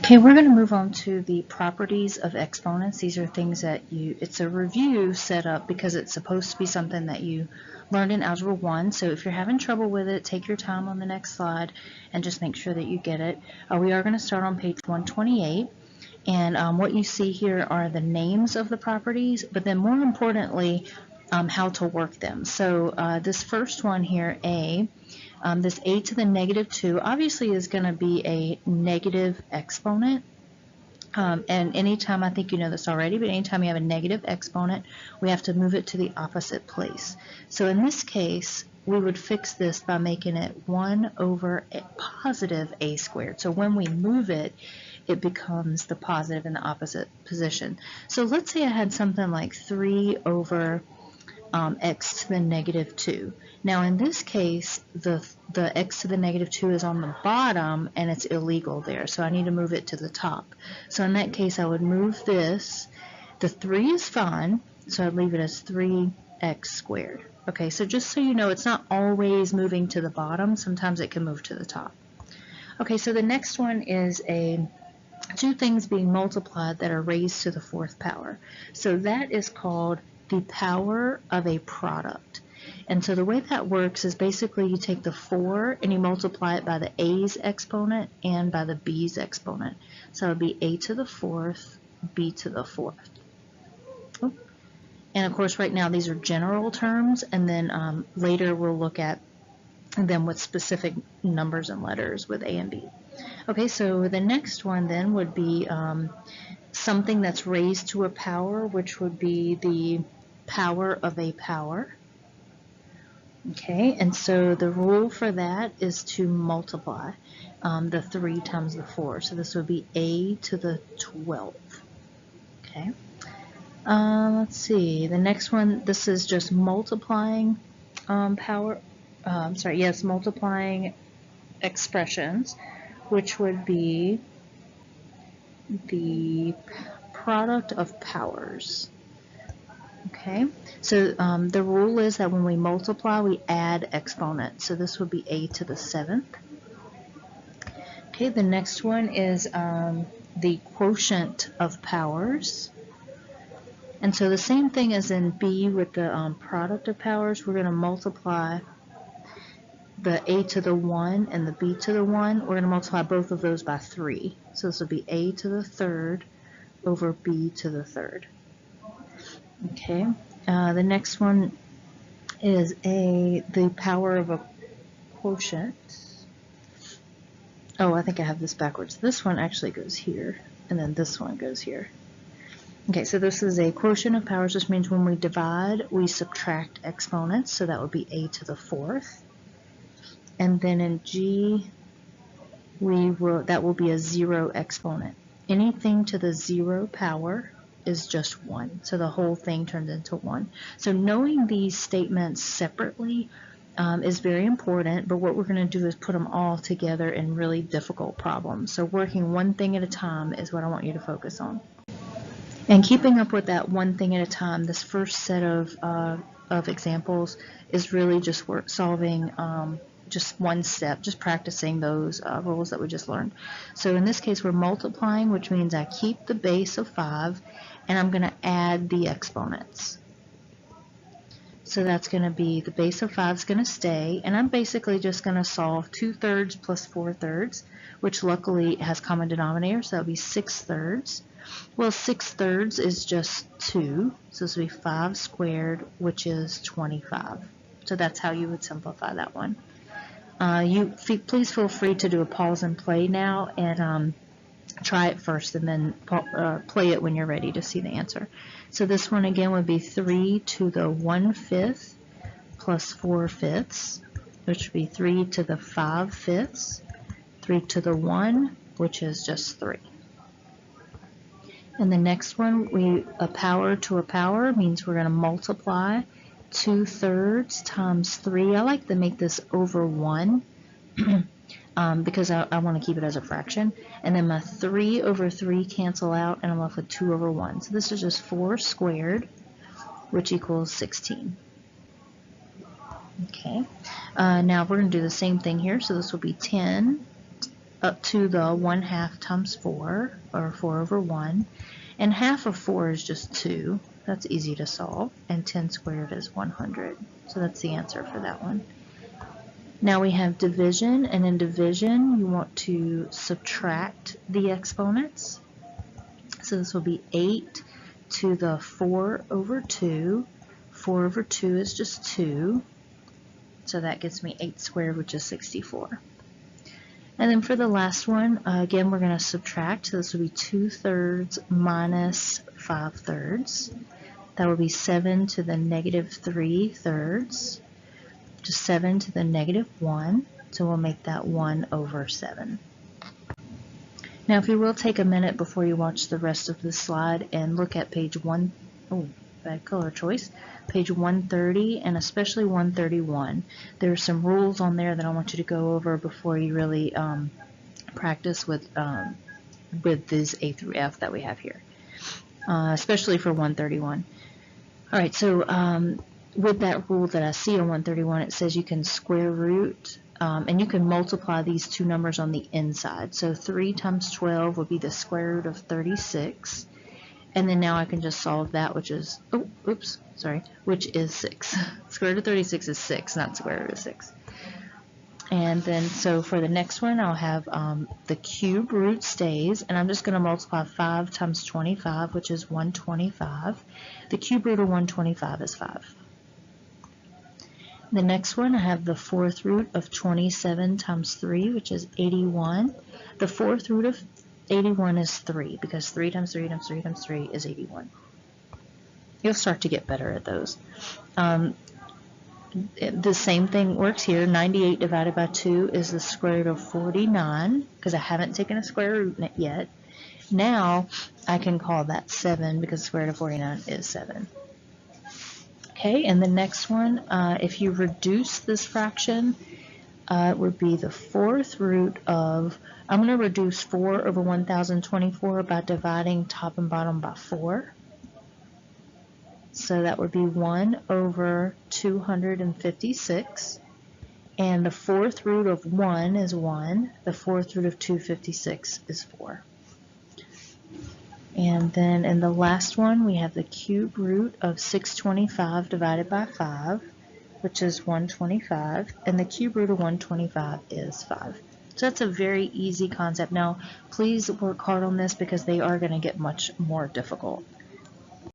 Okay, we're going to move on to the properties of exponents. These are things that it's a review set up because it's supposed to be something that you learned in Algebra 1. So if you're having trouble with it, take your time on the next slide and just make sure that you get it. We are going to start on page 128. And what you see here are the names of the properties, but then more importantly, how to work them. So this first one here, A, this a to the negative 2 obviously is going to be a negative exponent. And anytime, I think you know this already, but anytime you have a negative exponent, we have to move it to the opposite place. So in this case, we would fix this by making it 1 over a positive a squared. So when we move it, it becomes the positive in the opposite position. So let's say I had something like 3 over x to the negative 2. Now in this case, the x to the negative 2 is on the bottom and it's illegal there, so I need to move it to the top. So in that case, I would move this. The 3 is fine, so I'd leave it as 3x squared. Okay, so just so you know, it's not always moving to the bottom. Sometimes it can move to the top. Okay, so the next one is two things being multiplied that are raised to the 4th power. So that is called the power of a product. And so the way that works is basically you take the 4 and you multiply it by the a's exponent and by the b's exponent. So it would be a to the 4th, b to the 4th. Oh. And of course right now these are general terms, and then later we'll look at them with specific numbers and letters with a and b. Okay, so the next one then would be something that's raised to a power, which would be the power of a power. Okay, and so the rule for that is to multiply the 3 times the 4. So this would be a to the 12th. Okay, let's see. The next one, this is just multiplying multiplying expressions, which would be the product of powers. Okay, so the rule is that when we multiply, we add exponents. So this would be a to the 7th. Okay, the next one is the quotient of powers. And so the same thing as in B with the product of powers, we're going to multiply the a to the 1 and the b to the 1. We're going to multiply both of those by 3. So this will be a to the 3rd over b to the 3rd. Okay, the next one is the power of a quotient. Oh, I think I have this backwards. This one actually goes here, and then this one goes here. Okay, so this is a quotient of powers. This means when we divide, we subtract exponents, so that would be a to the 4th. And then in G, that will be a 0 exponent. Anything to the 0 power is just 1. So the whole thing turns into 1. So knowing these statements separately is very important, but what we're going to do is put them all together in really difficult problems. So working one thing at a time is what I want you to focus on. And keeping up with that one thing at a time, this first set of examples is really just solving just one step, just practicing those rules that we just learned. So in this case, we're multiplying, which means I keep the base of 5, and I'm going to add the exponents. So that's going to be, the base of 5 is going to stay, and I'm basically just going to solve 2/3 plus 4/3, which luckily has common denominator, so that would be 6/3. Well, 6/3 is just 2, so this would be 5 squared, which is 25. So that's how you would simplify that one. Please feel free to do a pause and play now, and try it first and then play it when you're ready to see the answer. So this one again would be 3 to the 1/5 plus 4/5, which would be 3 to the 5/5, 3 to the 1, which is just 3. And the next one, a power to a power means we're going to multiply 2/3 times 3. I like to make this over 1 because I want to keep it as a fraction. And then my 3 over 3 cancel out, and I'm left with 2 over 1. So this is just 4 squared, which equals 16. Okay, now we're going to do the same thing here. So this will be 10 up to the 1/2 times 4, or 4 over 1. And half of 4 is just 2. That's easy to solve. And 10 squared is 100. So that's the answer for that one. Now we have division, and in division you want to subtract the exponents. So this will be 8 to the 4 over 2. 4 over 2 is just 2. So that gives me 8 squared, which is 64. And then for the last one, again, we're going to subtract. So this will be 2/3 minus 5/3. That will be 7 to the negative 3/3. Just 7 to the negative 1. So we'll make that 1 over 7. Now, if you will take a minute before you watch the rest of this slide and look at page 1, oh, bad color choice, page 130 and especially 131. There are some rules on there that I want you to go over before you really practice with this A through F that we have here, especially for 131. All right, so with that rule that I see on 131, it says you can square root, and you can multiply these two numbers on the inside. So 3 times 12 would be the square root of 36. And then now I can just solve that, which is, which is 6. Square root of 36 is 6, not square root of 6. And then, so for the next one, I'll have the cube root stays, and I'm just going to multiply 5 times 25, which is 125. The cube root of 125 is 5. The next one, I have the 4th root of 27 times 3, which is 81. The 4th root of 81 is 3, because 3 times 3 times 3 times 3 is 81. You'll start to get better at those. The same thing works here. 98 divided by 2 is the square root of 49, because I haven't taken a square root yet. Now I can call that 7, because the square root of 49 is 7. Okay, and the next one, if you reduce this fraction, it would be the 4th root of, I'm going to reduce 4 over 1024 by dividing top and bottom by 4. So that would be 1 over 256. And the 4th root of 1 is 1. The 4th root of 256 is 4. And then in the last one, we have the cube root of 625 divided by 5, which is 125. And the cube root of 125 is 5. So that's a very easy concept. Now, please work hard on this because they are going to get much more difficult.